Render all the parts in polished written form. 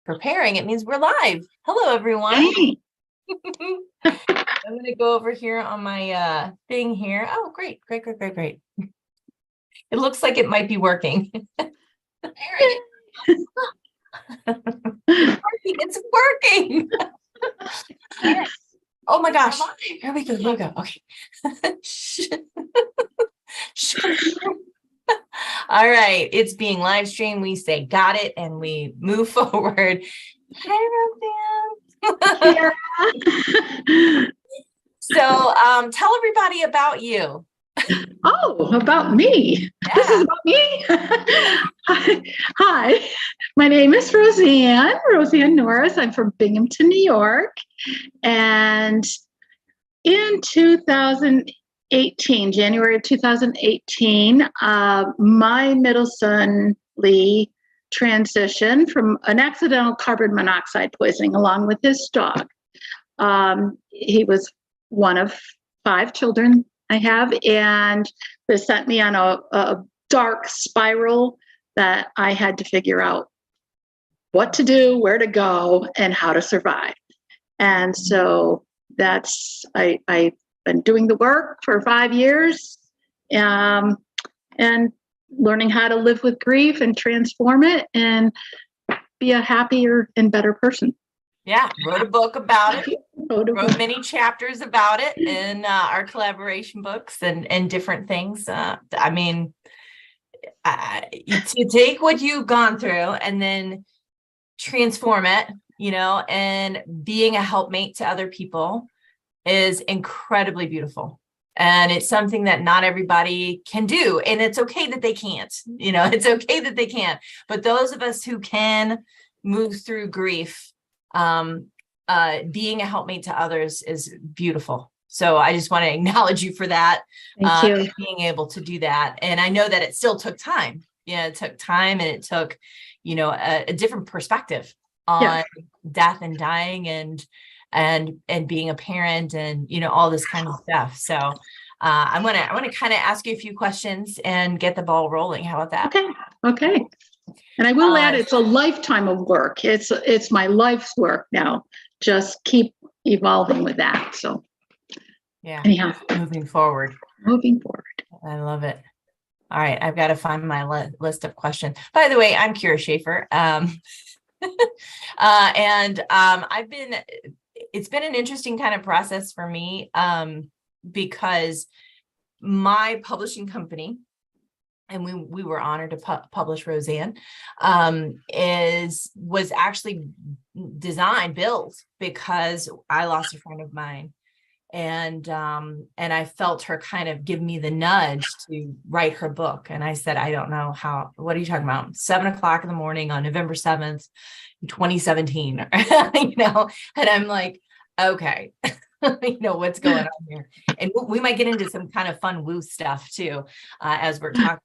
preparing, it means we're live. Hello, everyone. Hey. I'm going to go over here on my thing here. Oh, great. It looks like it might be working. It's working. Oh my gosh. Here we go. Okay. All right. It's being live streamed. We say got it and we move forward. Hey, Roseanne. So tell everybody about you. Oh, about me. Yeah. This is about me. Hi, my name is Roseanne Norris. I'm from Binghamton, New York. And in 2018, January of 2018, my middle son, Lee, transitioned from an accidental carbon monoxide poisoning along with his dog. He was one of 5 children I have, and this sent me on a dark spiral that I had to figure out what to do, where to go, and how to survive. And so I've been doing the work for 5 years, and learning how to live with grief and transform it and be a happier and better person. Yeah, wrote a book about it. Wrote many chapters about it in our collaboration books and different things. I mean, to take what you've gone through and then transform it, and being a helpmate to other people is incredibly beautiful. And it's something that not everybody can do. And it's okay that they can't, it's okay that they can't. But those of us who can move through grief, being a helpmate to others is beautiful. So I just want to acknowledge you for that. Thank you. Being able to do that. And I know that it still took time. It took time, and it took, a different perspective on death and dying and being a parent and, all this kind of stuff. So I want to kind of ask you a few questions and get the ball rolling. How about that? Okay. And I will add, it's a lifetime of work. It's my life's work now. Just keep evolving with that. So yeah, anyhow, moving forward. I love it. All right. I've got to find my list of questions. By the way, I'm Kyra Schaefer. It's been an interesting kind of process for me, because my publishing company, and we were honored to publish Roseanne, was actually built because I lost a friend of mine, and I felt her kind of give me the nudge to write her book. And I said, I don't know how. What are you talking about? 7:00 in the morning on November 7th, 2017, And I'm like, okay. What's going on here. And we might get into some kind of fun woo stuff too, as we're talking.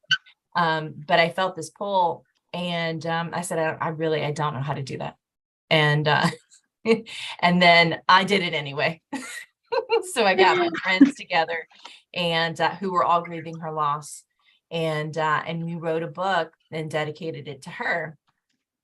But I felt this pull, and I said, I don't know how to do that. And and then I did it anyway. So I got my friends together, and who were all grieving her loss, and we wrote a book and dedicated it to her.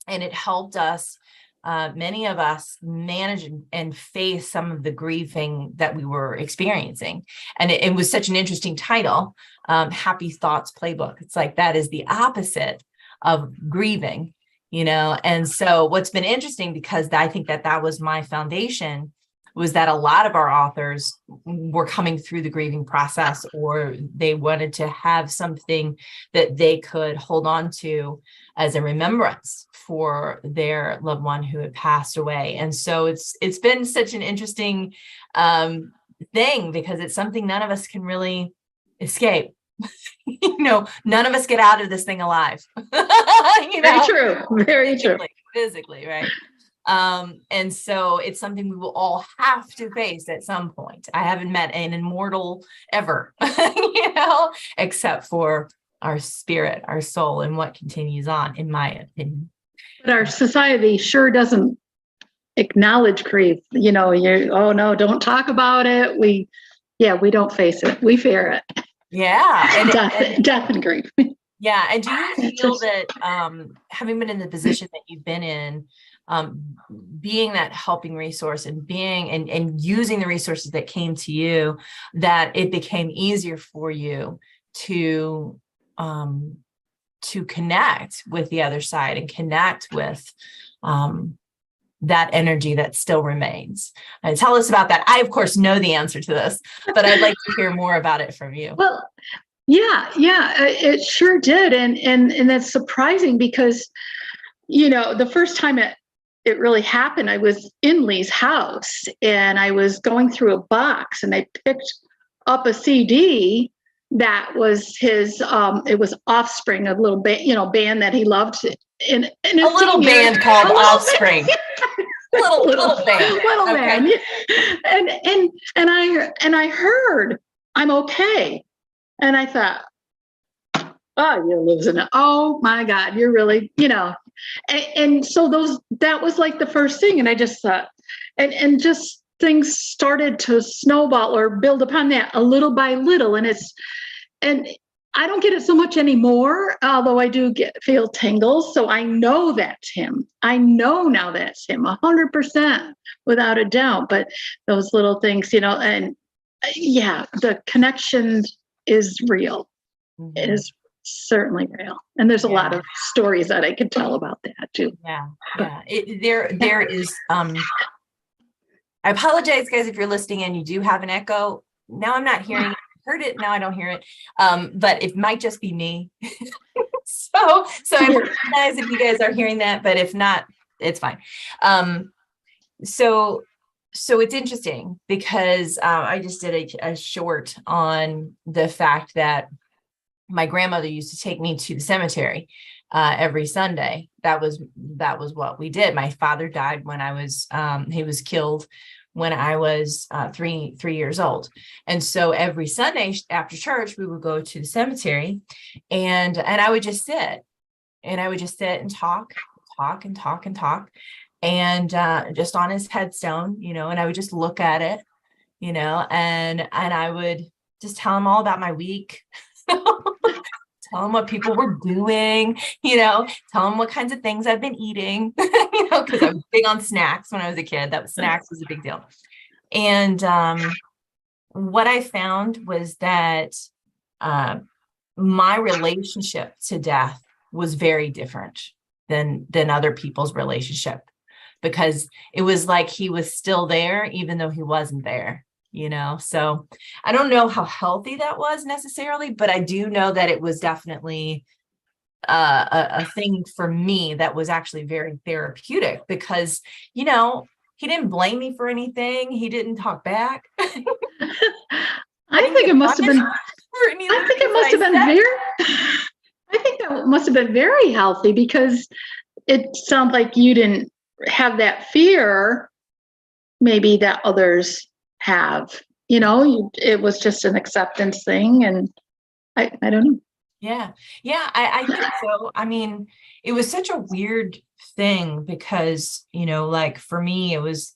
And it helped us, many of us, manage and face some of the grieving that we were experiencing. And it was such an interesting title, Happy Thoughts Playbook. It's like, that is the opposite of grieving, And so what's been interesting, because I think that was my foundation, was that a lot of our authors were coming through the grieving process, or they wanted to have something that they could hold on to as a remembrance for their loved one who had passed away. And so it's been such an interesting thing, because it's something none of us can really escape. None of us get out of this thing alive. Very true. Physically, right? And so it's something we will all have to face at some point. I haven't met an immortal ever, except for our spirit, our soul, and what continues on, in my opinion. But our society sure doesn't acknowledge grief. Oh no, don't talk about it. We don't face it. We fear it. Yeah. Death and grief. Yeah. And do you feel that, having been in the position that you've been in, being that helping resource and being and using the resources that came to you, that it became easier for you to connect with the other side and connect with that energy that still remains. And tell us about that. I, of course, know the answer to this, but I'd like to hear more about it from you. Well, yeah, it sure did. And that's surprising because, the first time it really happened, I was in Lee's house and I was going through a box and I picked up a CD that was his, it was Offspring, a little band that he loved. In a little band called Offspring. little band. Little band. And I heard I'm okay. And I thought, oh, you're losing it. Oh my God, you're really, and so that was like the first thing. And I just thought, and just things started to snowball or build upon that a little by little. And I don't get it so much anymore, although I do feel tingles. So I know that's him. I know now that's him 100% without a doubt. But those little things, and yeah, the connection is real. Mm-hmm. It is certainly real. And there's a lot of stories that I could tell about that too. Yeah. There is, I apologize guys, if you're listening and you do have an echo. Now I'm not hearing it. Heard it, now I don't hear it, but it might just be me. so I recognize if you guys are hearing that, but if not, it's fine. So it's interesting because I just did a short on the fact that my grandmother used to take me to the cemetery every Sunday. That was what we did. My father died when I was he was killed when I was 3 years old. And so every Sunday after church, we would go to the cemetery and I would just sit and talk and just on his headstone, and I would just look at it, and I would just tell him all about my week. Tell them what people were doing, tell them what kinds of things I've been eating, because I was big on snacks when I was a kid. Snacks was a big deal. And what I found was that my relationship to death was very different than other people's relationship, because it was like he was still there, even though he wasn't there. So I don't know how healthy that was necessarily, but I do know that it was definitely a thing for me that was actually very therapeutic because, he didn't blame me for anything. He didn't talk back. I think it must have been very healthy because it sounds like you didn't have that fear maybe that others have, it was just an acceptance thing. And I don't know. Yeah, I think so. I mean, it was such a weird thing because, like for me, it was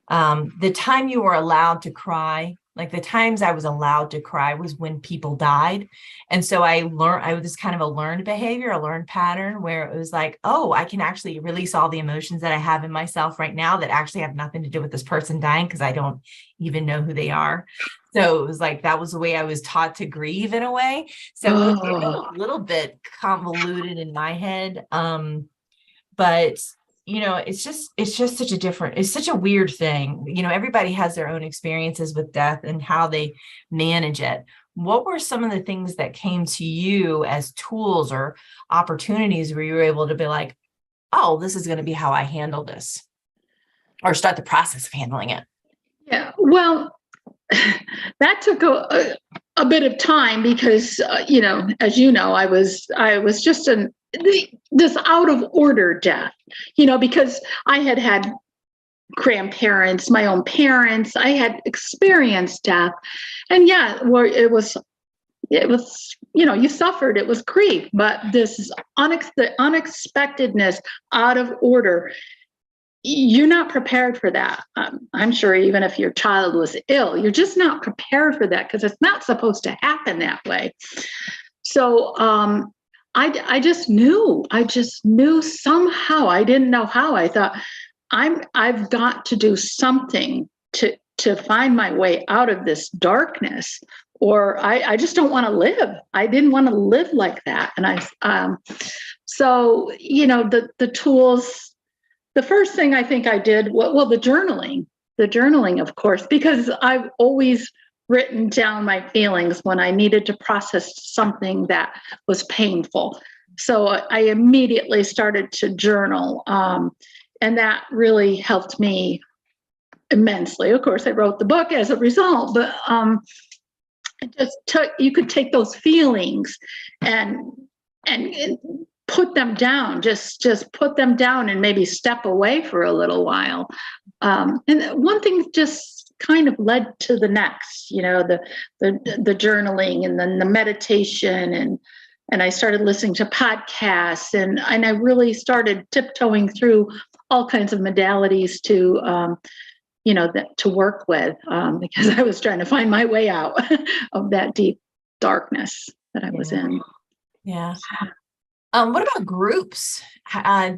the time you were allowed to cry. Like the times I was allowed to cry was when people died. And so I was kind of a learned behavior, a learned pattern where it was like, oh, I can actually release all the emotions that I have in myself right now that actually have nothing to do with this person dying because I don't even know who they are. So it was like, that was the way I was taught to grieve in a way. So it was a little bit convoluted in my head. But it's just such a weird thing. Everybody has their own experiences with death and how they manage it. What were some of the things that came to you as tools or opportunities where you were able to be like, oh, this is going to be how I handle this, or start the process of handling it? Yeah, well, that took a bit of time because, as I was just this out of order death, because I had grandparents, my own parents, I had experienced death. And where it was, you suffered, it was grief, but this the unexpectedness, out of order, you're not prepared for that. I'm sure even if your child was ill, you're just not prepared for that because it's not supposed to happen that way. So I just knew somehow. I didn't know how. I thought I've got to do something to find my way out of this darkness, or I just don't want to live. I didn't want to live like that. And so, the tools, the first thing I think I did, well, the journaling, of course, because I've always written down my feelings when I needed to process something that was painful. So I immediately started to journal. And that really helped me immensely. Of course, I wrote the book as a result, but you could take those feelings and put them down, just put them down and maybe step away for a little while. And one thing just kind of led to the next, the journaling and then the meditation, and I started listening to podcasts, and I really started tiptoeing through all kinds of modalities to to work with, because I was trying to find my way out of that deep darkness that I was in. Yeah. What about groups?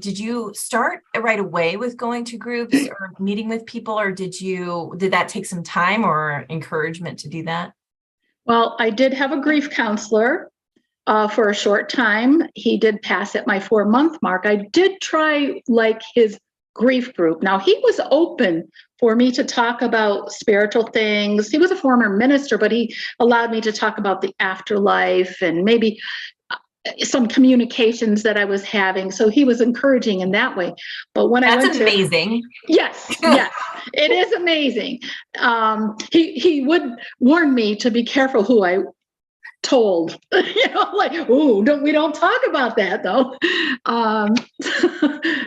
Did you start right away with going to groups or meeting with people, or did that take some time or encouragement to do that? Well, I did have a grief counselor for a short time. He did pass at my 4-month mark. I did try his grief group. Now, he was open for me to talk about spiritual things. He was a former minister, but he allowed me to talk about the afterlife and maybe some communications that I was having. So he was encouraging in that way. But when That's amazing. Yes, it is amazing. He would warn me to be careful who I told, we don't talk about that though.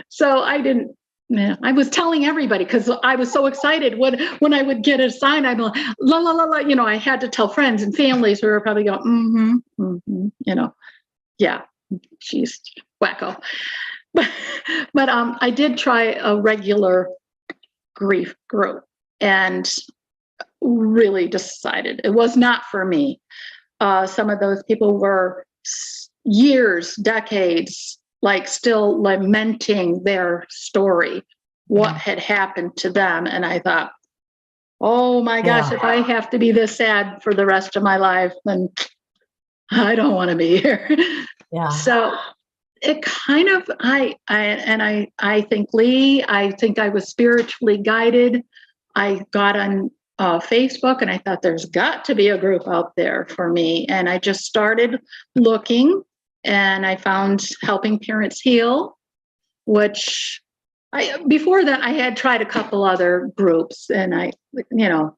So I didn't. Yeah, I was telling everybody because I was so excited when I would get a sign. I'm like, la la la la. I had to tell friends and families who were probably going, yeah, she's wacko. But I did try a regular grief group and really decided it was not for me. Some of those people were years, decades, still lamenting their story, what had happened to them. And I thought, oh my gosh, if I have to be this sad for the rest of my life, then I don't want to be here. Yeah. So it kind of, I think, Lee, I think I was spiritually guided. I got on Facebook and I thought there's got to be a group out there for me. And I just started looking, and I found Helping Parents Heal, which before that I had tried a couple other groups, and I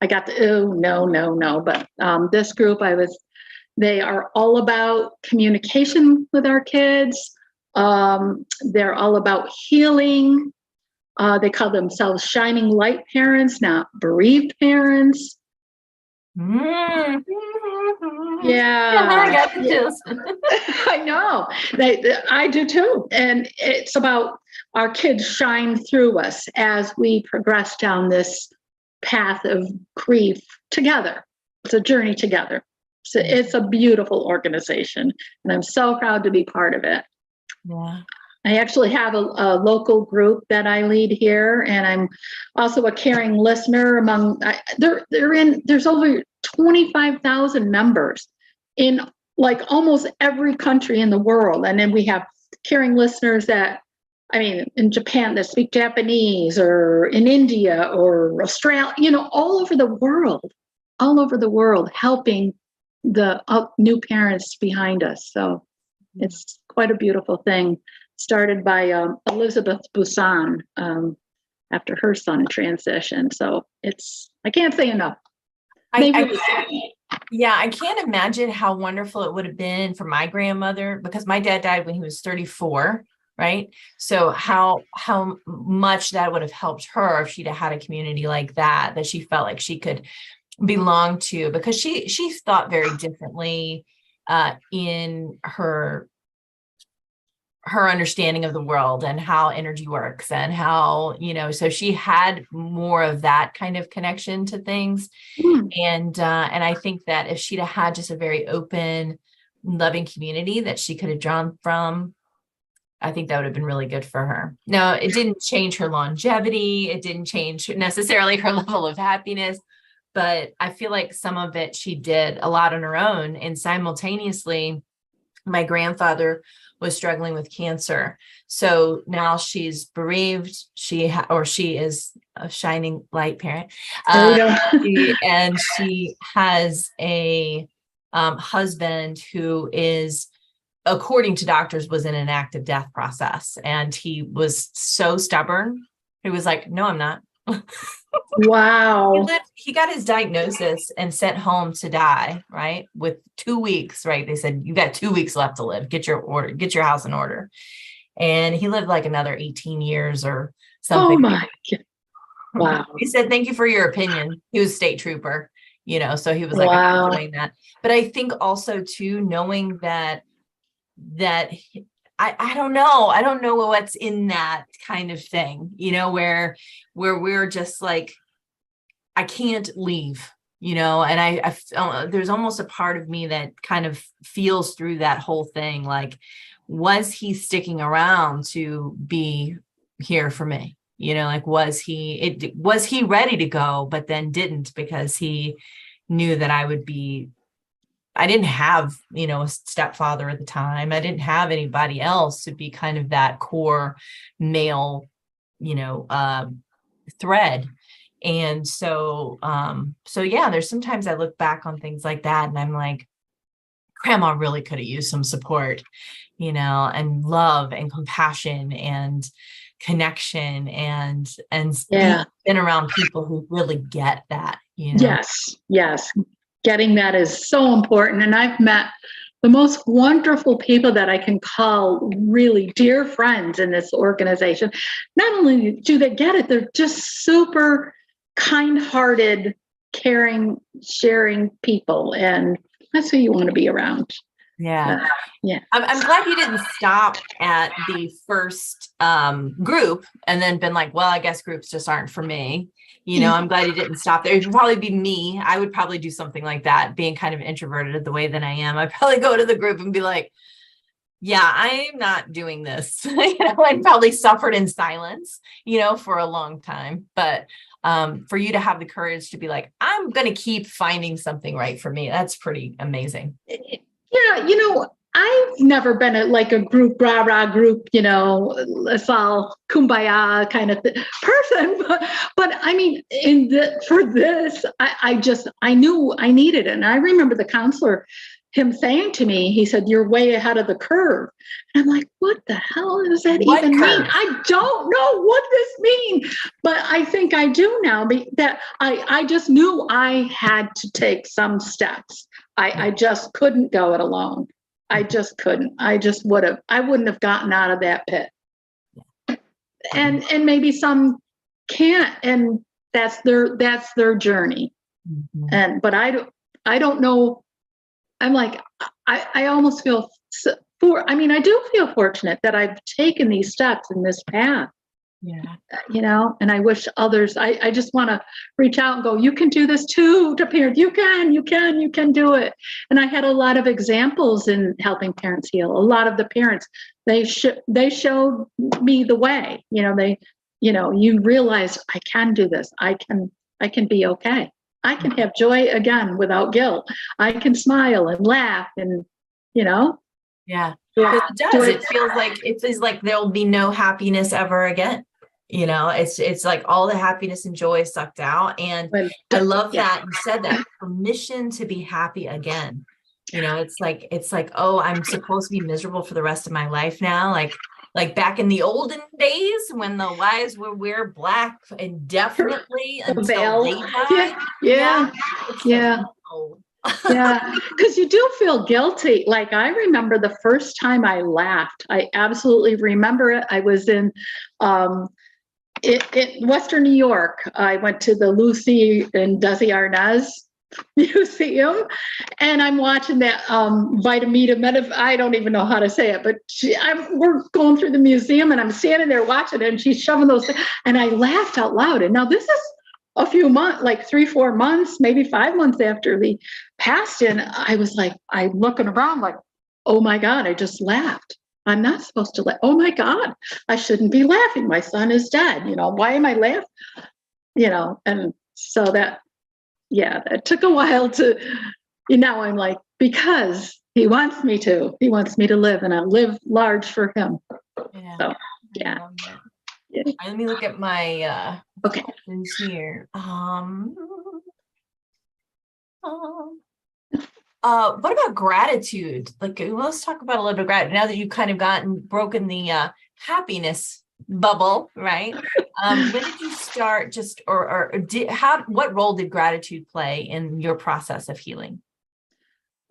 got no. But this group, they are all about communication with our kids. They're all about healing. They call themselves Shining Light Parents, not Bereaved Parents. Yeah, I got the chills. I know. I do too. And it's about our kids shine through us as we progress down this path of grief together. It's a journey together. So it's a beautiful organization, and I'm so proud to be part of it. Yeah. I actually have a local group that I lead here, and I'm also a caring listener among. There's over 25,000 members in almost every country in the world, and then we have caring listeners in Japan that speak Japanese, or in India or Australia, all over the world, helping the new parents behind us. So it's quite a beautiful thing. Started by Elizabeth Busan after her son transitioned. So I can't say enough. I can't imagine how wonderful it would have been for my grandmother, because my dad died when he was 34, right? So how much that would have helped her if she'd have had a community like that she felt like she could belong to, because she thought very differently in her understanding of the world and how energy works, and how, so she had more of that kind of connection to things. And I think that if she'd have had just a very open loving community that she could have drawn from, I think that would have been really good for her. No, it didn't change her longevity. It didn't change necessarily her level of happiness, but I feel like some of it she did a lot on her own. And simultaneously, my grandfather was struggling with cancer. So now she's bereaved. She is a shining light parent. And she has a husband who is, according to doctors, was in an active death process. And he was so stubborn. He was like, no, I'm not. Wow. He got his diagnosis and sent home to die, right? With 2 weeks, right? They said, you got 2 weeks left to live. Get your house in order. And he lived like another 18 years or something. Oh my God. Wow. He said, thank you for your opinion. He was a state trooper, so he was like, wow. I'm doing that. But I think also too, knowing that I don't know. I don't know what's in that kind of thing, where we're just like, I can't leave, and I there's almost a part of me that kind of feels through that whole thing. Like, was he sticking around to be here for me? Like, was he ready to go, but then didn't because he knew that I didn't have, a stepfather at the time. I didn't have anybody else to be kind of that core male, thread. And so yeah, there's sometimes I look back on things like that and I'm like, grandma really could have used some support, and love and compassion and connection and being around people who really get that, Yes. Getting that is so important. And I've met the most wonderful people that I can call really dear friends in this organization. Not only do they get it, they're just super kind-hearted, caring, sharing people. And that's who you want to be around. Yeah. I'm glad you didn't stop at the first group and then been like, well, I guess groups just aren't for me. I'm glad you didn't stop there. It would probably be me. I would probably do something like that, being kind of introverted the way that I am. I'd probably go to the group and be like, yeah, I'm not doing this. And probably suffered in silence, for a long time. But for you to have the courage to be like, I'm going to keep finding something right for me. That's pretty amazing. Yeah, I've never been a group, rah-rah group, let's all kumbaya kind of person. But I mean, for this, I knew I needed it. And I remember the counselor, him saying to me, he said, you're way ahead of the curve. And I'm like, what the hell does that even mean? I don't know what this means, but I think I do now. That I just knew I had to take some steps. I just couldn't go it alone. I just couldn't. I wouldn't have gotten out of that pit. And maybe some can't, and that's their journey. Mm-hmm. But I don't know. I'm like, I almost feel I do feel fortunate that I've taken these steps in this path. Yeah. And I wish others, I just want to reach out and go, you can do this too, to parents. You can do it. And I had a lot of examples in helping parents heal. A lot of the parents, they showed me the way, you realize I can do this. I can be okay. I can have joy again without guilt. I can smile and laugh and, Yeah, because it does. It feels like there'll be no happiness ever again. It's like all the happiness and joy sucked out. And I love that you said that, permission to be happy again. It's like, oh, I'm supposed to be miserable for the rest of my life now. Like back in the olden days when the wives would wear black indefinitely until they died. Yeah. Yeah, because you do feel guilty. Like I remember the first time I laughed. I absolutely remember it. I was in Western New York. I went to the Lucy and Desi Arnaz Museum, and I'm watching that Vitamita. I don't even know how to say it, but we're going through the museum, and I'm standing there watching it, and she's shoving those things, and I laughed out loud. And now this is a few months, like 3-4 months, maybe 5 months after they passed, and I was like, I'm looking around like, oh my God, I just laughed. I'm not supposed to laugh. Oh my God, I shouldn't be laughing. My son is dead. Why am I laughing? And so that, yeah, it took a while to, now I'm like, because he wants me to live, and I live large for him. Yeah. So, yeah. Yeah. Let me look at my okay. questions here. What about gratitude? Like, let's talk about a little bit of gratitude now that you've kind of broken the happiness bubble, right? When did you start what role did gratitude play in your process of healing?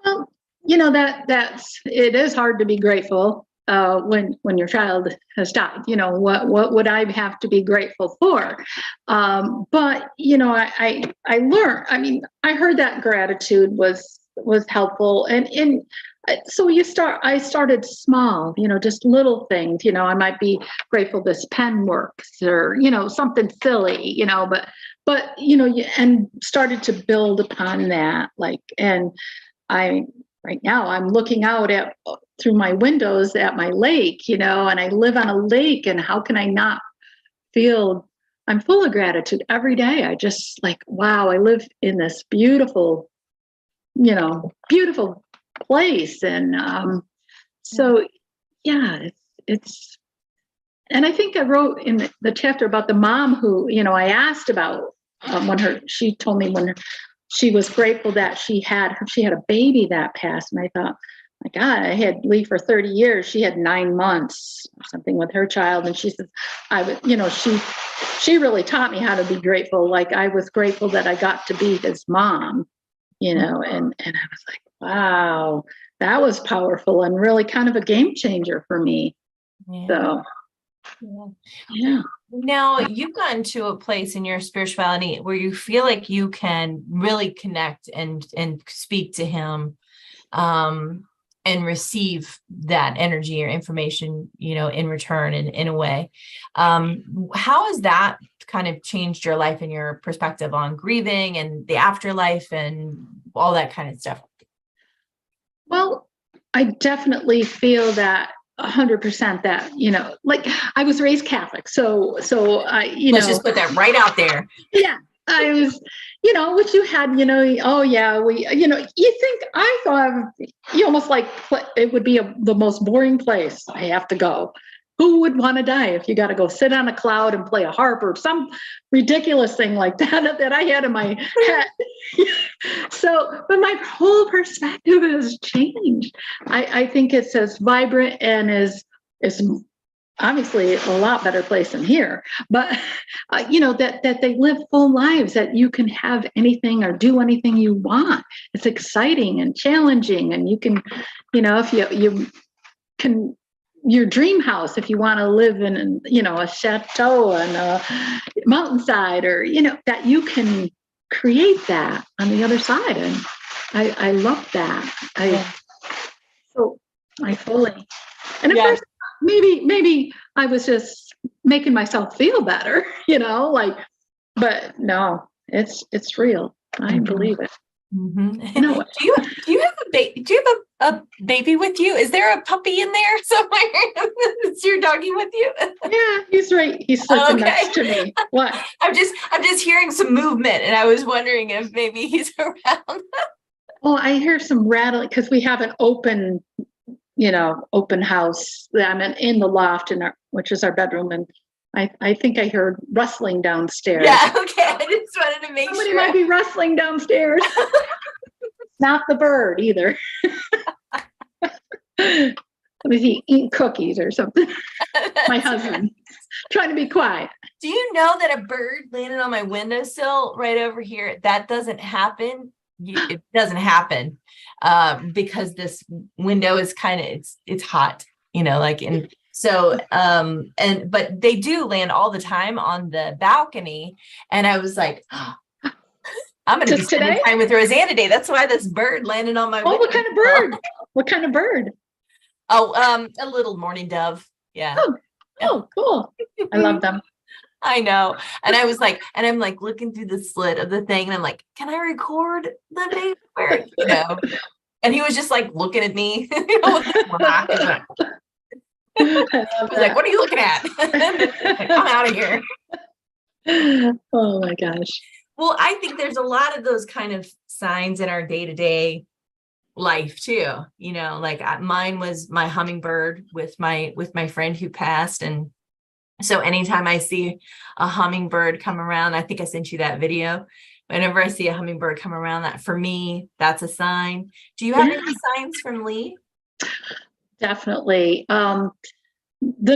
Well, it is hard to be grateful when your child has died. What would I have to be grateful for? But I learned. I mean, I heard that gratitude was helpful, and so I started small. Just little things. I might be grateful this pen works, or something silly. But and started to build upon that, and right now I'm looking out through my windows at my lake, and I live on a lake, and how can I not feel I'm full of gratitude every day? I just like, wow, I live in this beautiful place. And so, yeah, it's, and I think I wrote in the chapter about the mom who, I asked about she told me when she was grateful that she had a baby that passed. And I thought, my God, I had Lee for 30 years. She had 9 months or something with her child. And she says, she really taught me how to be grateful. Like, I was grateful that I got to be his mom, and I was like, wow, that was powerful and really kind of a game changer for me. Yeah. So, yeah. Now you've gotten to a place in your spirituality where you feel like you can really connect and speak to him, and receive that energy or information, in return, in a way. How has that kind of changed your life and your perspective on grieving and the afterlife and all that kind of stuff? Well, I definitely feel that 100% that, like, I was raised Catholic. So I, let's just put that right out there. Yeah. I was, which you had, oh yeah, you think, I thought you almost like it would be the most boring place. I have to go. Who would want to die if you got to go sit on a cloud and play a harp or some ridiculous thing like that I had in my head? So, but my whole perspective has changed. I think it's as vibrant and is obviously a lot better place than here, but that they live full lives, that you can have anything or do anything you want. It's exciting and challenging, and you can, if you can, your dream house, if you want to live in, a chateau on a mountainside, or that you can create that on the other side. And I love that. So I fully, and at first, maybe I was just making myself feel better, but no, it's real. I believe it. Mm-hmm. Do you have a baby with you? Is there a puppy in there somewhere? Is your doggy with you? Yeah, he's right. He's sleeping next to me. What? I'm just hearing some movement, and I was wondering if maybe he's around. Well, I hear some rattling because we have an open house. I'm in the loft which is our bedroom, and I think I heard rustling downstairs. Yeah, okay. I just wanted to make Somebody might be rustling downstairs. Not the bird either. Let me see, eating cookies or something. My husband trying to be quiet. Do you know that a bird landed on my windowsill right over here? That doesn't happen. It doesn't happen because this window is kind of it's hot, and so but they do land all the time on the balcony, and I was like, oh, I'm going to be spending time with Roseanne today. That's why this bird landed on my window. What kind of bird? What kind of bird? Oh, a little mourning dove. Yeah. Oh, cool. I love them. I know. And I was like, and I'm like looking through the slit of the thing, and I'm like, can I record the baby bird? And he was just like looking at me. You know, I was like, what are you looking at? Like, I'm out of here. Oh my gosh. Well, I think there's a lot of those kind of signs in our day-to-day life too. You know, like mine was my hummingbird with my friend who passed. And so anytime I see a hummingbird come around, I think I sent you that video. Whenever I see a hummingbird come around, that for me, that's a sign. Do you have any signs from Lee? Definitely. The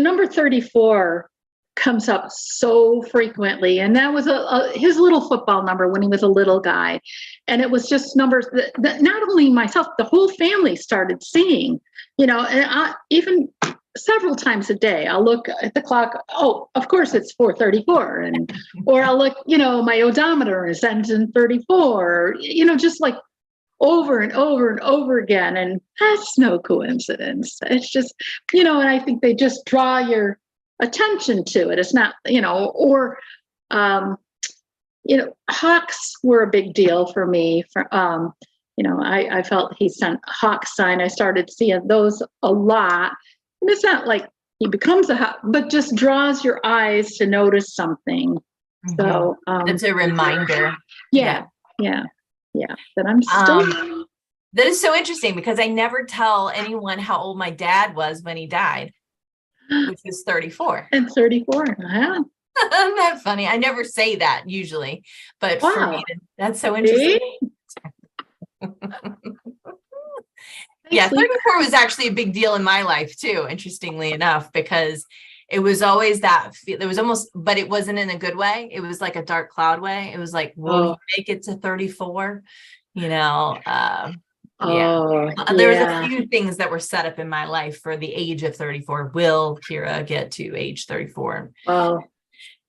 number 34 comes up so frequently, and that was his little football number when he was a little guy. And it was just numbers that not only myself, the whole family started seeing, you know, and even several times a day I'll look at the clock. Oh, of course it's 4:34. And or I'll look, you know, my odometer is ends in 34, you know, just like over and over and over again. And that's no coincidence. It's just, you know, and I think they just draw your attention to it. It's not, you know, or, you know, hawks were a big deal for me. You know, I felt he sent a hawk sign. I started seeing those a lot. And it's not like he becomes a hawk, but just draws your eyes to notice something. Mm-hmm. So it's a reminder. Yeah. That I'm still. That is so interesting because I never tell anyone how old my dad was when he died, which was 34. And 34. Yeah. Isn't that funny? I never say that usually, but for me, that's so interesting. Yeah, 34 was actually a big deal in my life too, interestingly enough, because it was always that, there was almost, but it wasn't in a good way. It was like a dark cloud way. It was like, will you make it to 34? You know, there was a few things that were set up in my life for the age of 34. Will Kyra get to age 34?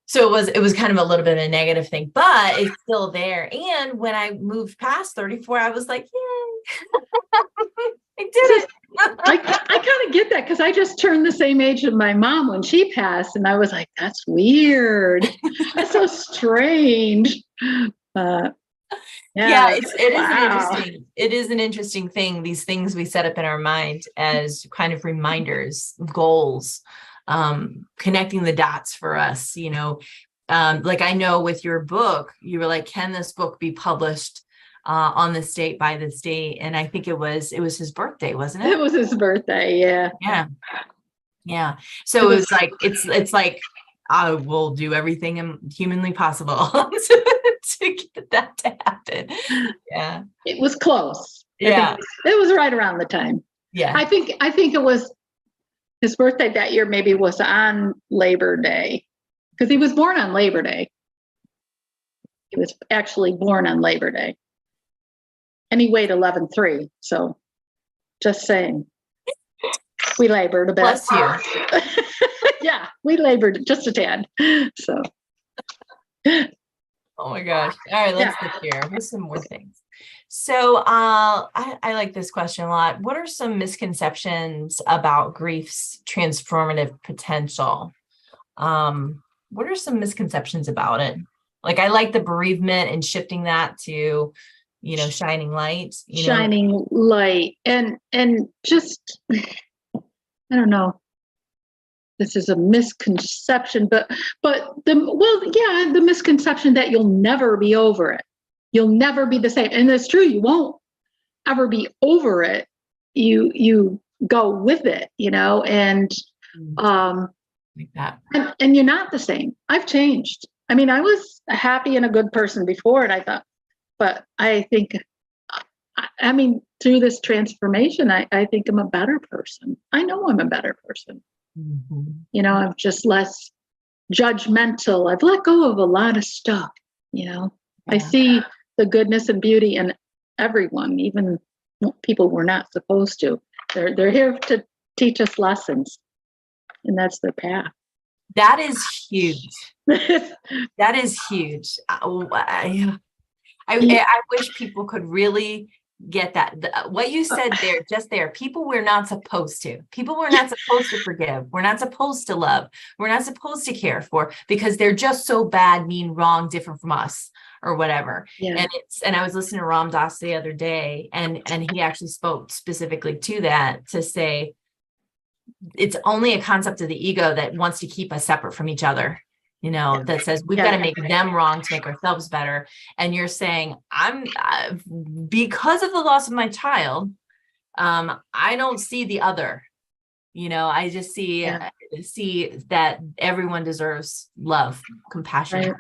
So it was kind of a little bit of a negative thing, but it's still there. And when I moved past 34, I was like, yay, I did it. I kind of get that because I just turned the same age as my mom when she passed. And I was like, that's weird. That's so strange. It is an interesting thing. These things we set up in our mind as kind of reminders, goals, connecting the dots for us, you know, like I know with your book, you were like, can this book be published on this date by this date? And I think it was his birthday, wasn't it? It was his birthday. Yeah. So it was like, it's like, I will do everything humanly possible to get that to happen. Yeah. It was close. Yeah. It was right around the time. Yeah. I think it was his birthday that year, maybe was on Labor Day, because he was born on Labor Day. He was actually born on Labor Day. And he weighed 11.3. So just saying, we labored a bit. Bless you. Yeah, we labored just a tad. So. Oh my gosh. All right, let's look here. Here's some more things. So I like this question a lot. What are some misconceptions about grief's transformative potential? What are some misconceptions about it? Like, I like the bereavement and shifting that to, you know, shining light. Shining light. And just, I don't know. This is a misconception, but the misconception that you'll never be over it. You'll never be the same. And that's true. You won't ever be over it. You go with it, you know, and, like that. And you're not the same. I've changed. I mean, I was a happy and a good person before, and I thought, but I think, I mean, through this transformation, I think I'm a better person. I know I'm a better person. Mm-hmm. You know, I'm just less judgmental. I've let go of a lot of stuff, you know. Yeah. I see the goodness and beauty in everyone, even people we're not supposed to. They're here to teach us lessons, and that's their path. That is huge. That is huge. I wish people could really get that. What you said there, just there, people we're not supposed to. People we're not supposed to forgive. We're not supposed to love. We're not supposed to care for because they're just so bad, mean, wrong, different from us or whatever. Yeah. And I was listening to Ram Dass the other day, and he actually spoke specifically to that, to say it's only a concept of the ego that wants to keep us separate from each other. That says we've got to make them wrong to make ourselves better. And you're saying, because of the loss of my child, I don't see the other. I just see that everyone deserves love, compassion,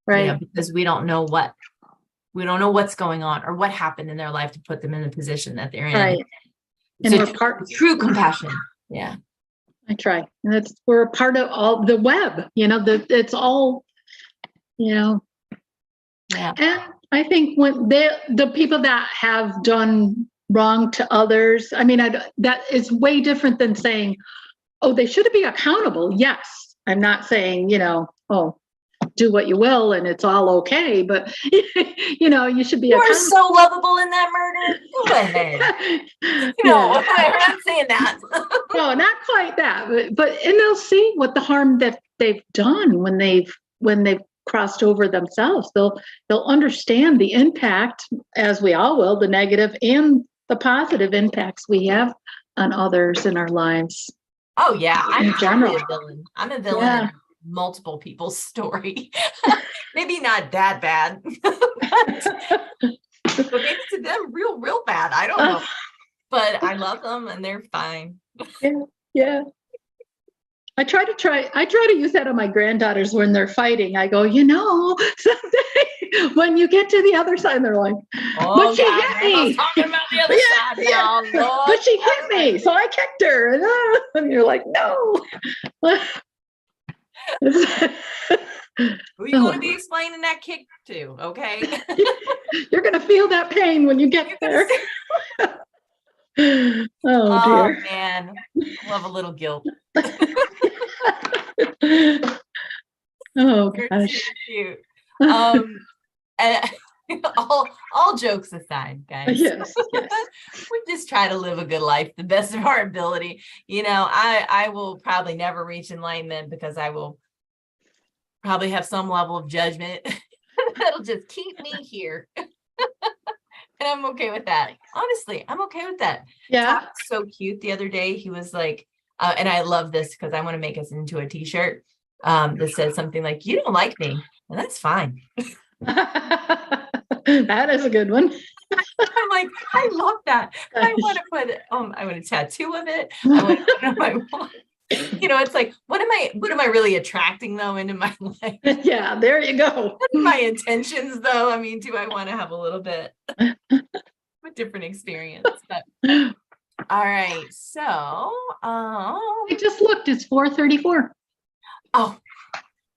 right. Because we don't know what's going on or what happened in their life to put them in the position that they're in. Right. And so we're true compassion. Yeah. I try. And we're a part of all the web, it's all, Yeah. And I think when the people that have done wrong to others, that is way different than saying, oh, they should be accountable. Yes. I'm not saying, do what you will and it's all okay, but you should be accountable. So lovable in that murder. Go ahead. No, I'm not saying that. No, not quite that, but and they'll see what the harm that they've done when they've crossed over themselves. They'll understand the impact, as we all will, the negative and the positive impacts we have on others in our lives. Oh yeah, I'm a villain. I'm a villain in multiple people's story. Maybe not that bad, but maybe to them real bad. I don't know, but I love them and they're fine. Yeah. I try to use that on my granddaughters when they're fighting. I go, someday when you get to the other side, they're like, but she hit me. Talking about the other side now, Lord. But she hit me, so I kicked her. And you're like, no. Who are you going to be explaining that kick to? Okay. You're going to feel that pain when you get there. Oh dear. Man, love a little guilt. Oh gosh. Cute. And all jokes aside, guys. Yes. We just try to live a good life the best of our ability. I will probably never reach enlightenment because I will probably have some level of judgment that'll just keep me here. And I'm okay with that. Honestly, I'm okay with that. Yeah. Tom was so cute the other day. He was like, and I love this because I want to make us into a t-shirt that says something like, you don't like me. And that's fine. That is a good one. I'm like, I love that. I want to put I want a tattoo of it. I want to put it on my wall. It's like, what am I really attracting though into my life? Yeah, there you go. What are my intentions though? Do I want to have a little bit of a different experience? But all right. So I just looked, it's 4:34. Oh,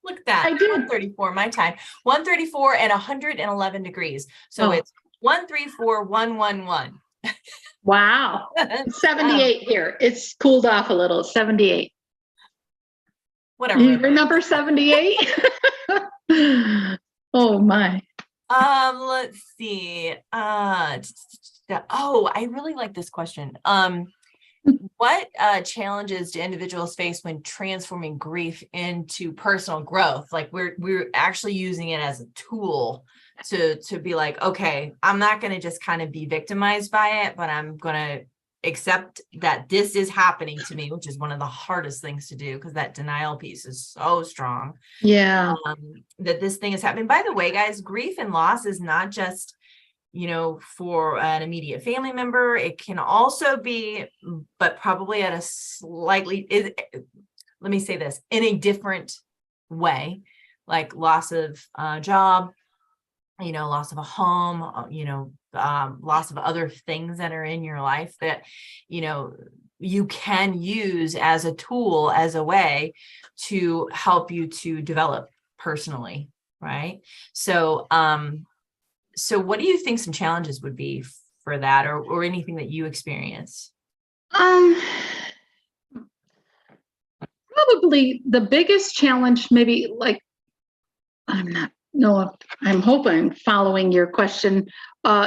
look at that. I did. 134 my time. 134 and 111 degrees. So it's 134111. Wow. 78 here. It's cooled off a little. 78. Whatever. You remember 78? Oh my. Let's see. I really like this question. What challenges do individuals face when transforming grief into personal growth? Like we're actually using it as a tool to be like, okay, I'm not going to just kind of be victimized by it, but I'm going to accept that this is happening to me, which is one of the hardest things to do because that denial piece is so strong. Yeah. That this thing is happening. By the way, guys, grief and loss is not just for an immediate family member. It can also be, but probably at a slightly, let me say this, in a different way, like loss of job, loss of a home, loss of other things that are in your life that, you can use as a tool, as a way to help you to develop personally. Right. So what do you think some challenges would be for that or anything that you experience? Probably the biggest challenge, maybe I'm hoping following your question,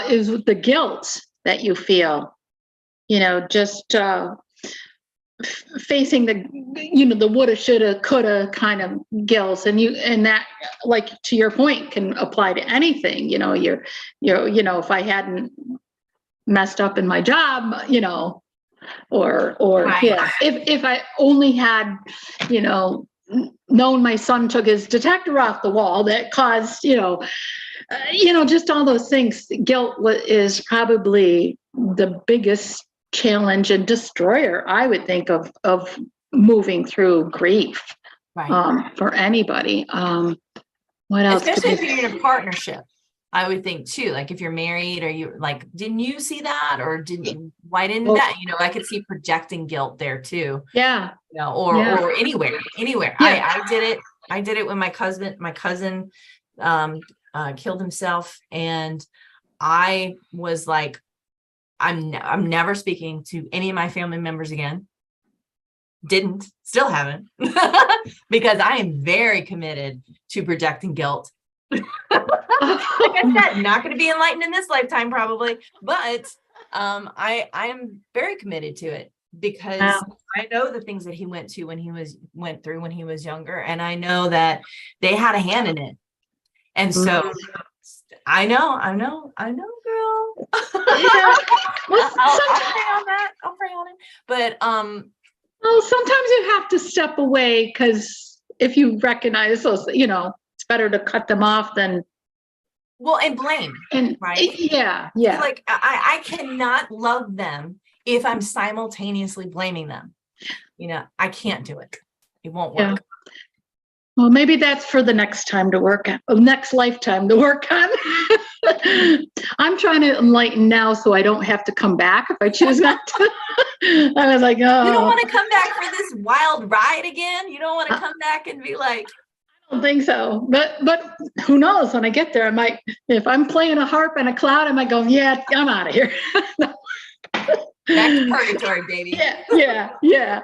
is with the guilt that you feel, just facing the woulda, shoulda, coulda kind of guilt, and that, like, to your point, can apply to anything. If I hadn't messed up in my job, or Right. yeah, if I only had, known my son took his detector off the wall, that caused, just all those things. Guilt is probably the biggest challenge and destroyer, I would think, of moving through grief, Right. for anybody. What else? Especially if you're in a partnership, I would think too. Like if you're married, or you like, didn't you see that, or why didn't that? I could see projecting guilt there too. Yeah. Or anywhere. Yeah. I did it when my cousin killed himself, and I was like, I'm never speaking to any of my family members again. Still haven't, because I am very committed to projecting guilt. Like I said, not going to be enlightened in this lifetime probably, but I am very committed to it, because I know the things that he went through when he was younger, and I know that they had a hand in it. And so I know, girl. Yeah. I'll pray on it. But well, sometimes you have to step away, because if you recognize those, it's better to cut them off than. Well, and blame, right? Yeah. Like I cannot love them if I'm simultaneously blaming them. I can't do it. It won't work. Yeah. Well, maybe that's for the next time to work on, next lifetime to work on. I'm trying to enlighten now, so I don't have to come back if I choose not to. I was like, oh. You don't want to come back for this wild ride again? You don't want to come back and be like, I don't think so. But who knows? When I get there, I might, if I'm playing a harp and a cloud, I might go, yeah, I'm out of here. Back to purgatory, baby. Yeah.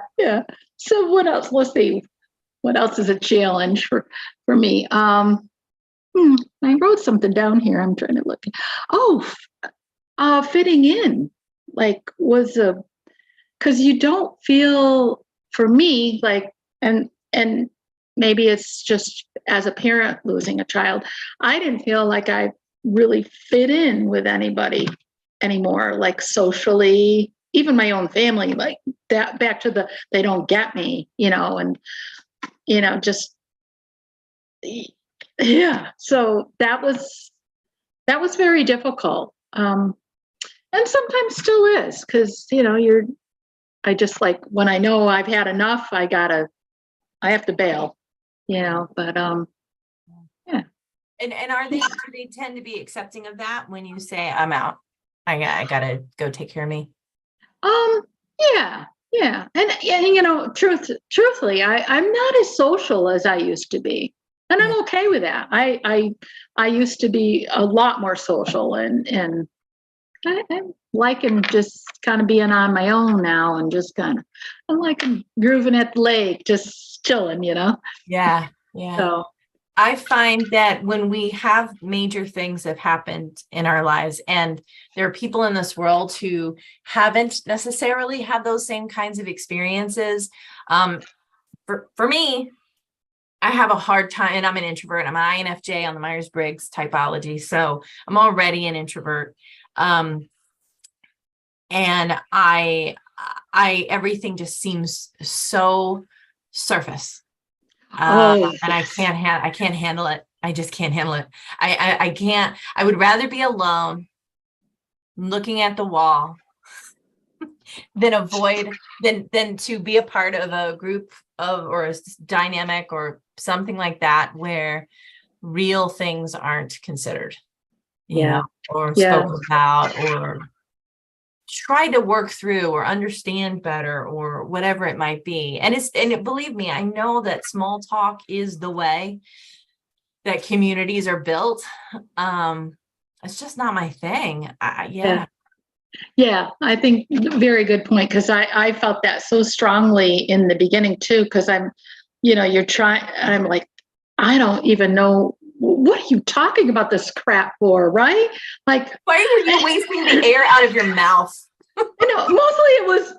So what else? Let's see. What else is a challenge for me? I wrote something down here. I'm trying to look. Fitting in, like, because you don't feel, for me, like, and maybe it's just as a parent losing a child, I didn't feel like I really fit in with anybody anymore, like socially, even my own family, like that, back to they don't get me, and just, yeah. So that was very difficult. And sometimes still is, because, I just, like, when I know I've had enough, I have to bail, but, yeah. And do they tend to be accepting of that when you say, I'm out, I gotta go take care of me? Yeah. And truthfully, I'm not as social as I used to be. And I'm okay with that. I used to be a lot more social, and I'm liking just kind of being on my own now, and just kind of, I'm like grooving at the lake, just chilling, Yeah. So I find that when we have major things that have happened in our lives, and there are people in this world who haven't necessarily had those same kinds of experiences. For me, I have a hard time, and I'm an introvert. I'm an INFJ on the Myers-Briggs typology, so I'm already an introvert. And I everything just seems so surface. And I can't handle it. I just can't handle it. I can't. I would rather be alone, looking at the wall, than to be a part of a group or a dynamic or something like that, where real things aren't considered, or spoken about, or try to work through or understand better, or whatever it might be. And believe me, I know that small talk is the way that communities are built. It's just not my thing. Yeah, I think very good point, because I felt that so strongly in the beginning too, because I'm like, I don't even know what are you talking about this crap for, right? Like, why are you wasting the air out of your mouth? mostly it was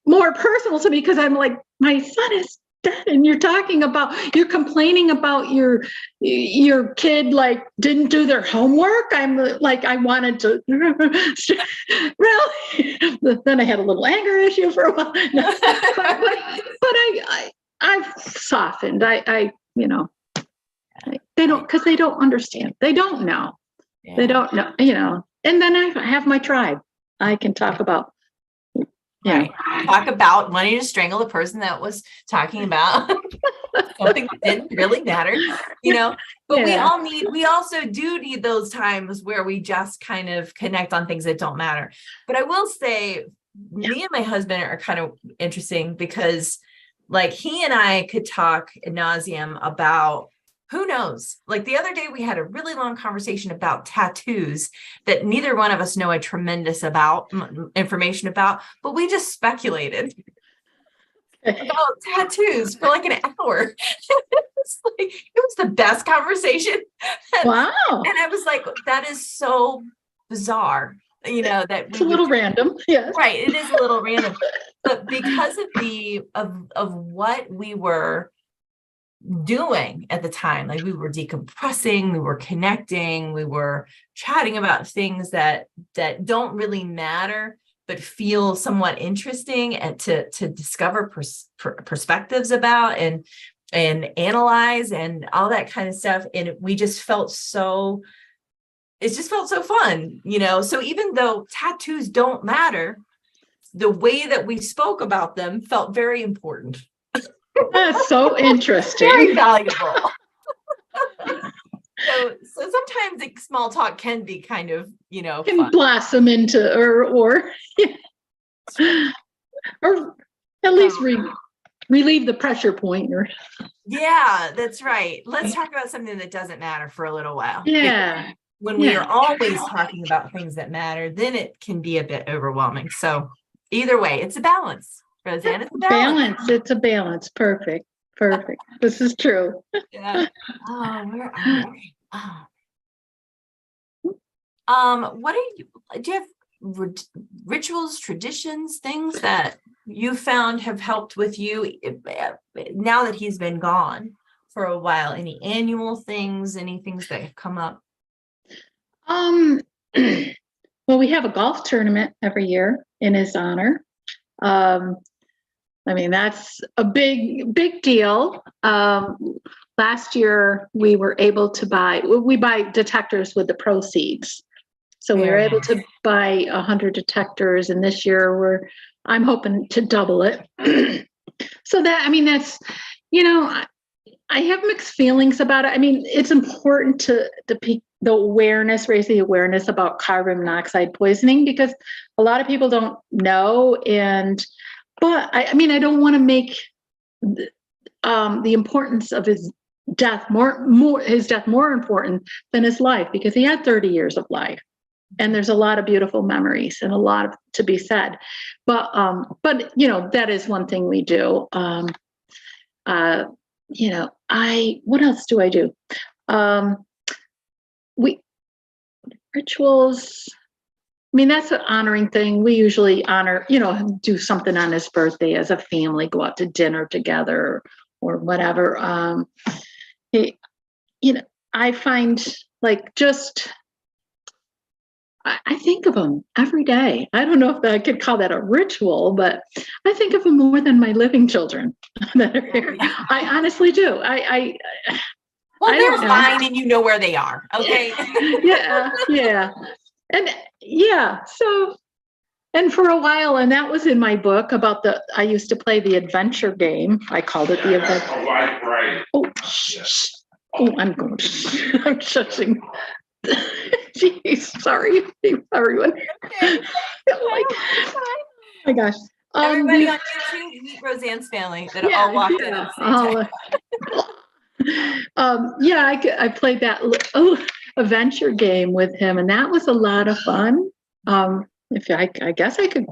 more personal to me because I'm like, my son is dead, and you're complaining about your kid like didn't do their homework. I'm like, I wanted to really. Then I had a little anger issue for a while, but I've softened. They don't, because they don't understand. They don't know. Yeah. They don't know. And then I have my tribe. I can talk about. Right. Talk about wanting to strangle the person that was talking about something that didn't really matter, but we also do need those times where we just kind of connect on things that don't matter. But I will say, me and my husband are kind of interesting because like he and I could talk ad nauseum about who knows? Like the other day, we had a really long conversation about tattoos that neither one of us know a tremendous information about, but we just speculated about tattoos for like an hour. It was the best conversation. Wow. And I was like, that is so bizarre, that it's a little random. Yes. Right. It is a little random, but because of what we were doing at the time, like we were decompressing, we were connecting, we were chatting about things that don't really matter but feel somewhat interesting and to discover perspectives about and analyze and all that kind of stuff. And it just felt so fun, so even though tattoos don't matter, the way that we spoke about them felt very important. That's so interesting. Very valuable. So sometimes small talk can be kind of, can fun. Blossom into or at least relieve the pressure point. Yeah, that's right. Let's talk about something that doesn't matter for a little while. Yeah. When we are always talking about things that matter, then it can be a bit overwhelming. So either way, it's a balance. Roseanne, it's a balance. It's a balance. Perfect. This is true. Yeah. Oh, where are we? Do you have rituals, traditions, things that you found have helped with you now that he's been gone for a while? Any annual things, any things that have come up? Well, we have a golf tournament every year in his honor. That's a big deal. Last year we were able to buy detectors with the proceeds. So we were able to buy 100 detectors, and this year I'm hoping to double it. So that's, I have mixed feelings about it. It's important to raise the awareness about carbon monoxide poisoning, because a lot of people don't know. But I don't want to make the importance of his death more important than his life, because he had 30 years of life, and there's a lot of beautiful memories and a lot to be said. But that is one thing we do. What else do I do? Rituals. That's an honoring thing. We usually honor, do something on his birthday as a family, go out to dinner together or whatever. I find I think of him every day. I don't know if I could call that a ritual, but I think of him more than my living children that are here. I honestly do. Well, they're fine, and you know where they are. Okay. Yeah. And and for a while, and that was in my book about I used to play the adventure game. I called it the adventure. Right. Oh, I'm shushing. Jeez, sorry, everyone. Okay. Oh my gosh. Everybody on YouTube, meet Roseanne's family that all walked in at the same time. I played that adventure game with him, and that was a lot of fun. I guess I could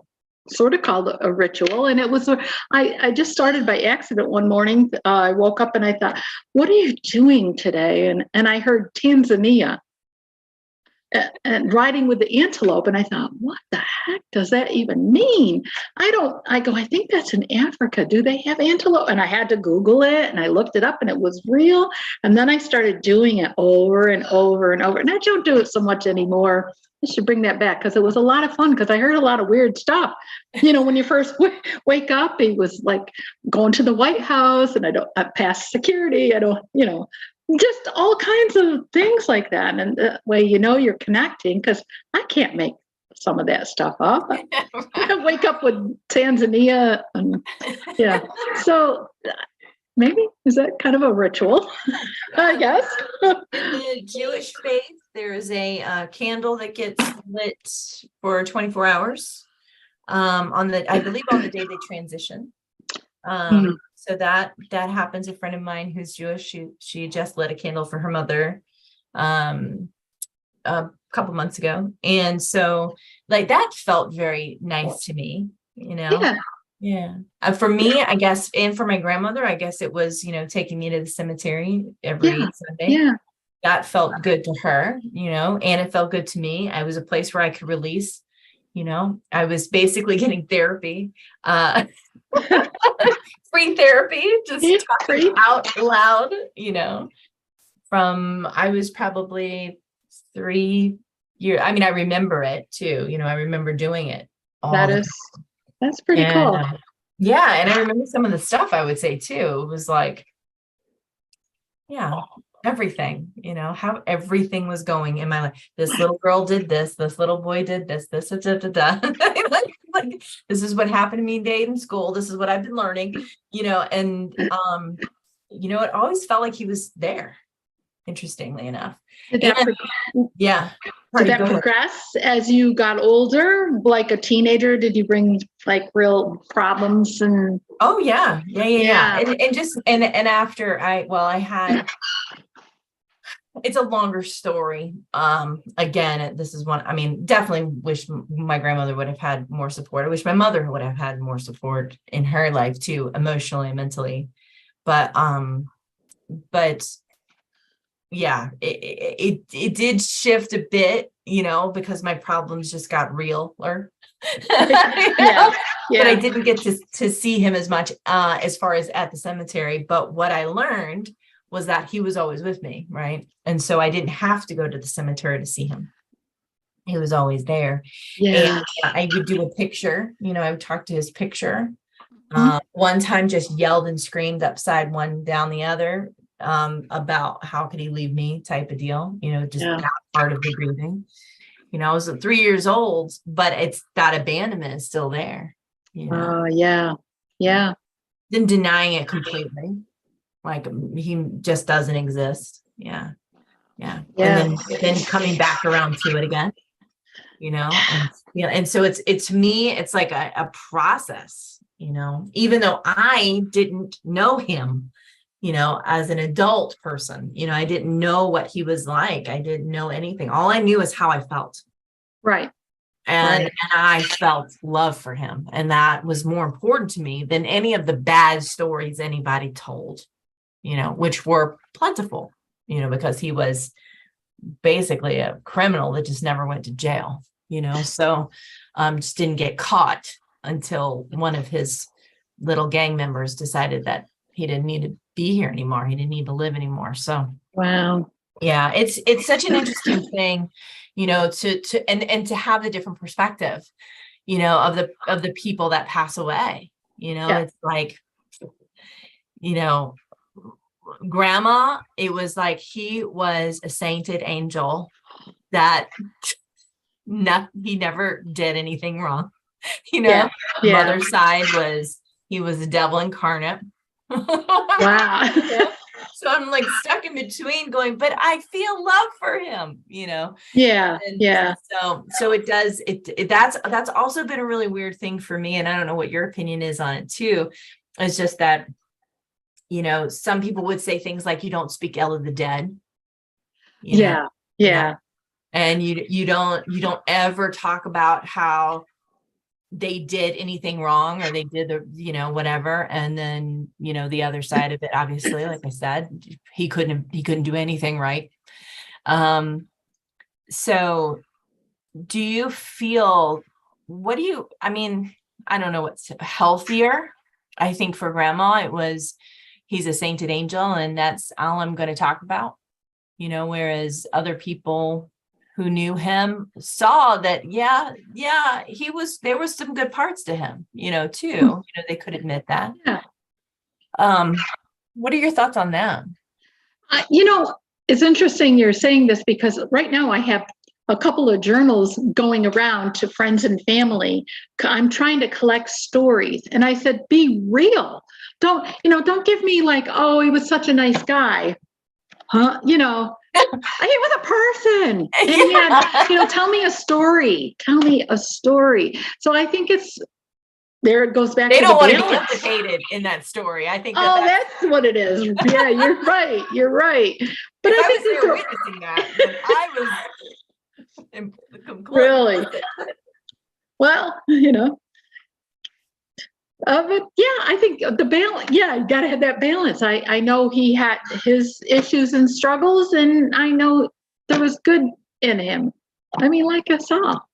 sort of called a ritual. And it was, I just started by accident one morning. I woke up and I thought, what are you doing today? And I heard Tanzania and riding with the antelope. And I thought, what the heck does that even mean? I think that's in Africa. Do they have antelope? And I had to Google it and I looked it up and it was real. And then I started doing it over and over and over. And I don't do it so much anymore. I should bring that back because it was a lot of fun because I heard a lot of weird stuff. When you first wake up, he was like going to the White House and I passed security. Just all kinds of things like that. And the way you're connecting, because I can't make some of that stuff up. I wake up with Tanzania. And, yeah. So maybe, is that kind of a ritual? I guess. In the Jewish faith, there is a candle that gets lit for 24 hours I believe on the day they transition. So that happens. A friend of mine who's Jewish, she just lit a candle for her mother a couple months ago. And so like that felt very nice to me, Yeah. For me, I guess, and for my grandmother, I guess it was, taking me to the cemetery every Sunday. Yeah. That felt good to her, and it felt good to me. I was a place where I could release, I was basically getting therapy, free therapy, just talking out loud, I was probably 3 years. I mean, I remember it too. I remember doing it. That's pretty cool. Yeah. And I remember some of the stuff I would say too. It was like, everything, how everything was going in my life. This little girl did this little boy did this, like, this is what happened to me today in school. This is what I've been learning, and, it always felt like he was there, interestingly enough. Did that progress as you got older, like a teenager? Did you bring like real problems and? Oh yeah. And after I had, it's a longer story. Again, this is one, I mean, definitely wish my grandmother would have had more support. I wish my mother would have had more support in her life too, emotionally and mentally. But yeah, it did shift a bit, because my problems just got realer. But I didn't get to see him as much as far as at the cemetery. But what I learned was that he was always with me, right? And so I didn't have to go to the cemetery to see him. He was always there. Yeah. And I would do a picture, I would talk to his picture. One time just yelled and screamed upside one down the other about how could he leave me type of deal, that part of the grieving. I was 3 years old, but it's that abandonment is still there. Yeah. Then denying it completely. Like he just doesn't exist. Yeah. And then coming back around to it again, and so it's to me, it's like a process, even though I didn't know him, as an adult person, I didn't know what he was like. I didn't know anything. All I knew is how I felt. Right. And I felt love for him. And that was more important to me than any of the bad stories anybody told, which were plentiful, because he was basically a criminal that just never went to jail, so just didn't get caught until one of his little gang members decided that he didn't need to be here anymore. He didn't need to live anymore. So, wow. Yeah, it's such an interesting thing, to have the different perspective, of the people that pass away. It's like, grandma, it was like he was a sainted angel that he never did anything wrong. Mother's side he was the devil incarnate. Wow. So I'm like stuck in between going, but I feel love for him, Yeah. So it does, that's also been a really weird thing for me. And I don't know what your opinion is on it too. It's just that, some people would say things like, you don't speak ill of the dead. Yeah. And you don't ever talk about how they did anything wrong, or they did the, whatever. And then, the other side of it, obviously, like I said, he couldn't do anything right. So do you feel, I don't know what's healthier. I think for grandma, he's a sainted angel, and that's all I'm going to talk about, whereas other people who knew him saw that, there was some good parts to him, too. They could admit that. Yeah. What are your thoughts on that? It's interesting you're saying this, because right now I have a couple of journals going around to friends and family. I'm trying to collect stories. And I said, be real. Don't give me like, oh, he was such a nice guy. Huh? He was a person. And he had, tell me a story. Tell me a story. So I think there it goes back they to don't the want to be balance. implicated in that story. I think that's what it is. Yeah, you're right. You're right. But if I was think there witnessing that, then I was really well, but yeah, I think the balance. Yeah, you got to have that balance. I know he had his issues and struggles, and I know there was good in him. I mean, like us all.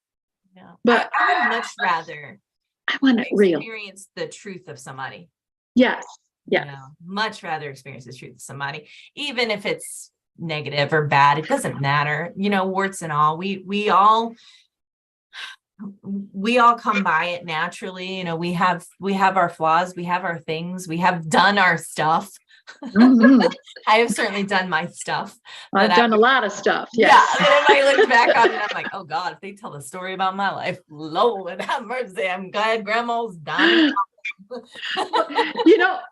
Yeah. But I would much rather I want it real. Experience the truth of somebody. Yes. Much rather experience the truth of somebody, even if it's negative or bad. It doesn't matter. Warts and all. We all come by it naturally. We have our flaws, we have our things, we have done our stuff. Mm-hmm. I have certainly done my stuff. I've done a lot of stuff. Yes. Yeah. And if I look back on it, I'm like, oh God, if they tell the story about my life, Lord have mercy. I'm glad grandma's dying.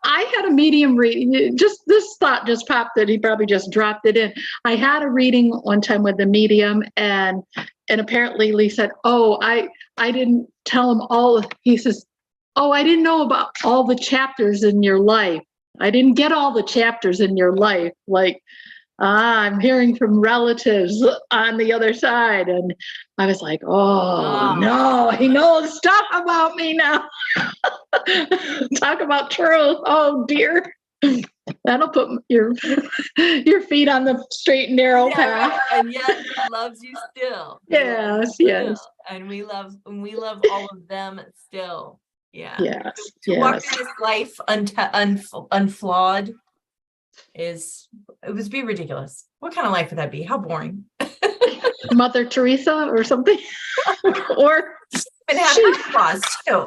I had a medium reading. Just this thought just popped in. He probably just dropped it in. I had a reading one time with the medium, and apparently Lee said, "Oh, I didn't tell him all." He says, "Oh, I didn't know about all the chapters in your life. I didn't get all the chapters in your life. Like, I'm hearing from relatives on the other side." And I was like, oh no, he knows stuff about me now. Talk about truth. Oh dear. That'll put your feet on the straight and narrow path. Right. And yet he loves you still. Yes. And we love all of them still. Yeah. Yes. To walk through this life unflawed it would be ridiculous. What kind of life would that be? How boring. Mother Teresa or something. Or and have flaws too.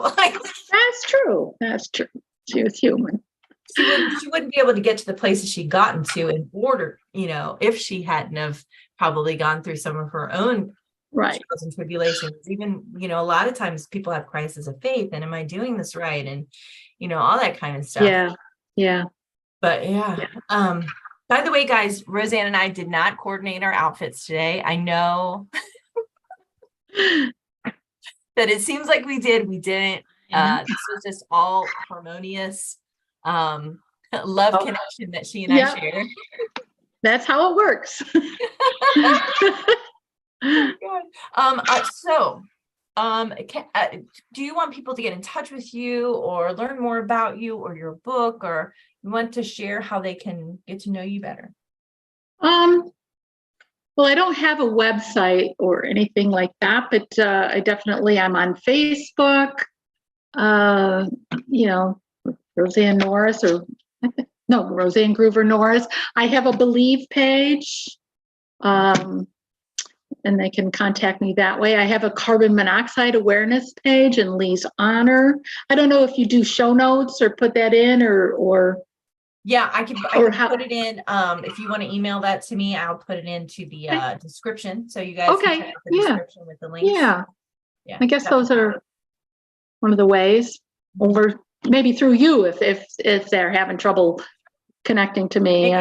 That's true. She was human. She wouldn't be able to get to the places she'd gotten to in order, if she hadn't have probably gone through some of her own trials and tribulations. Even, a lot of times people have crises of faith, and am I doing this right? And, all that kind of stuff. Yeah. But by the way, guys, Roseanne and I did not coordinate our outfits today. I know that it seems like we did. We didn't. This was just all harmonious love connection that she and I share. That's how it works. Do you want people to get in touch with you or learn more about you or your book, or you want to share how they can get to know you better? Well, I don't have a website or anything like that, but I'm on Facebook. Roseanne Norris Roseanne Groover Norris. I have a Believe page. And they can contact me that way. I have a carbon monoxide awareness page in Lee's honor. I don't know if you do show notes or put that in or yeah, I can put it in. If you want to email that to me, I'll put it into the description. So you guys can check the description with the links. Yeah. I guess those are one of the ways, or maybe through you if they're having trouble connecting to me.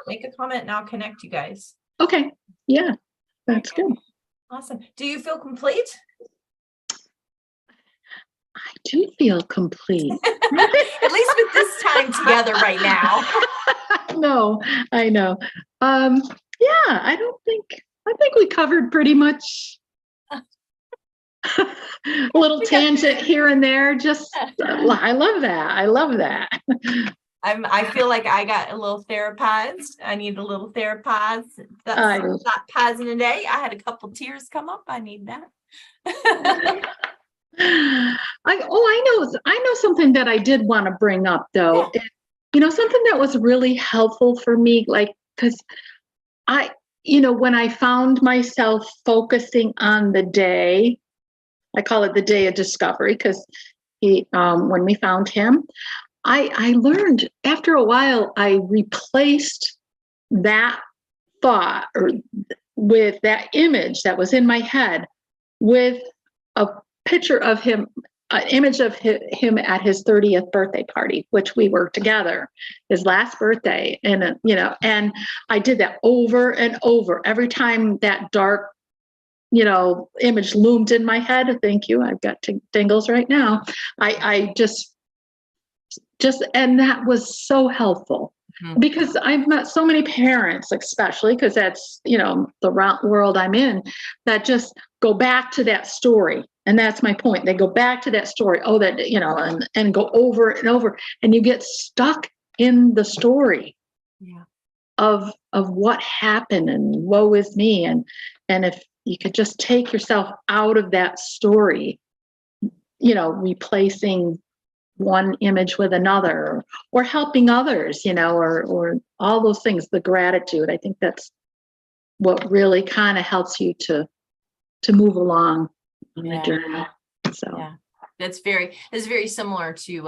Make a comment and I'll connect you guys. Okay. Yeah. That's good. Awesome. Do you feel complete? I do feel complete. At least with this time together right now. No, I know. I think we covered pretty much A little tangent here and there. Just, I love that. I love that. I feel like I got a little therapized. I need a little therapized. That's not pausing a day. I had a couple tears come up. I need that. I know something that I did want to bring up though. Yeah. Something that was really helpful for me, like, because when I found myself focusing on the day, I call it the day of discovery, because when we found him, I learned after a while, I replaced that thought with that image that was in my head with a picture of him, an image of him at his 30th birthday party, which we were together, his last birthday. And, and I did that over and over. Every time that dark, image loomed in my head. Thank you. I've got tingles right now. I just, and that was so helpful. Because I've met so many parents, especially because that's, the world I'm in, that just go back to that story. And that's my point. They go back to that story. Oh, that, and go over and over. And you get stuck in the story of what happened and woe is me. And if you could just take yourself out of that story, replacing one image with another, or helping others, or all those things, the gratitude. I think that's what really kind of helps you to move along on the journey. So that's very similar to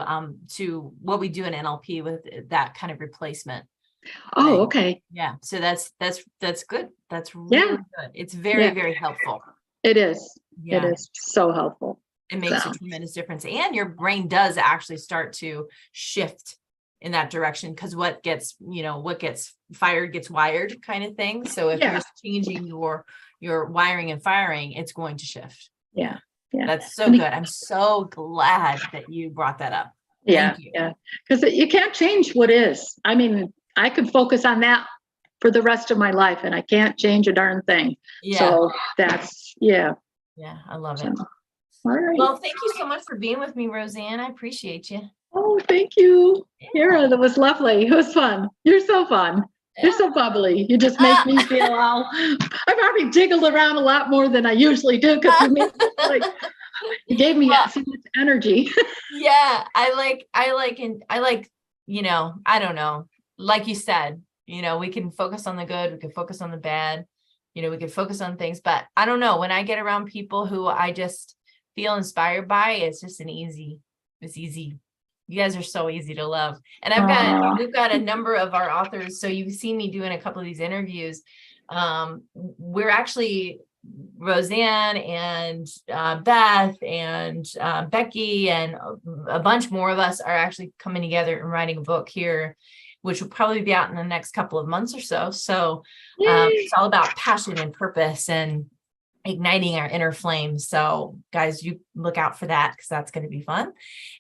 what we do in NLP with that kind of replacement. Oh, okay. Yeah. So that's good. That's really good. It's very, very helpful. It is. Yeah. It is so helpful. It makes a tremendous difference. And your brain does actually start to shift in that direction, because what gets fired gets wired, kind of thing. So if you're changing your wiring and firing, it's going to shift. Yeah. That's so good. I'm so glad that you brought that up. Thank you. Yeah. Because you can't change what is. I mean, I could focus on that for the rest of my life, and I can't change a darn thing. Yeah. So that's, Yeah, I love it. All right. Well, thank you so much for being with me, Roseanne. I appreciate you. Oh, thank you. Kyra, that was lovely. It was fun. You're so fun. You're so bubbly. You just make me feel I've already jiggled around a lot more than I usually do, because you gave me so much energy. Yeah, I like, I don't know, like you said, we can focus on the good, we can focus on the bad, we can focus on things, but I don't know, when I get around people who I just feel inspired by, it's just it's easy. You guys are so easy to love. And we've got a number of our authors. So you've seen me doing a couple of these interviews. We're actually, Roseanne and Beth and Becky and a bunch more of us are actually coming together and writing a book here, which will probably be out in the next couple of months or so. So it's all about passion and purpose and igniting our inner flame. So guys, you look out for that, because that's going to be fun.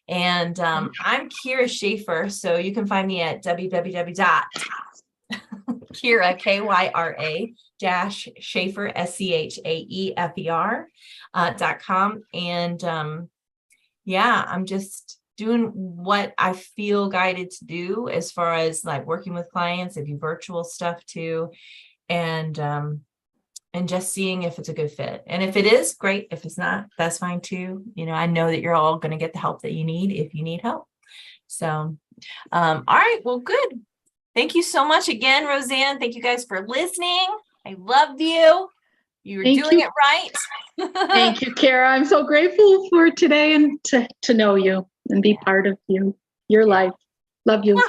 And I'm Kyra Schaefer. So you can find me at www.Kyra, Kyra Schaefer, SCHAEFER.com. And I'm just doing what I feel guided to do, as far as like working with clients. I do virtual stuff too. And just seeing if it's a good fit. And if it is, great. If it's not, that's fine too. I know that you're all going to get the help that you need if you need help. So, all right. Well, good. Thank you so much again, Roseanne. Thank you guys for listening. I love you. You're doing it right. Thank you, Kyra. I'm so grateful for today and to know you and be part of your life. Love you.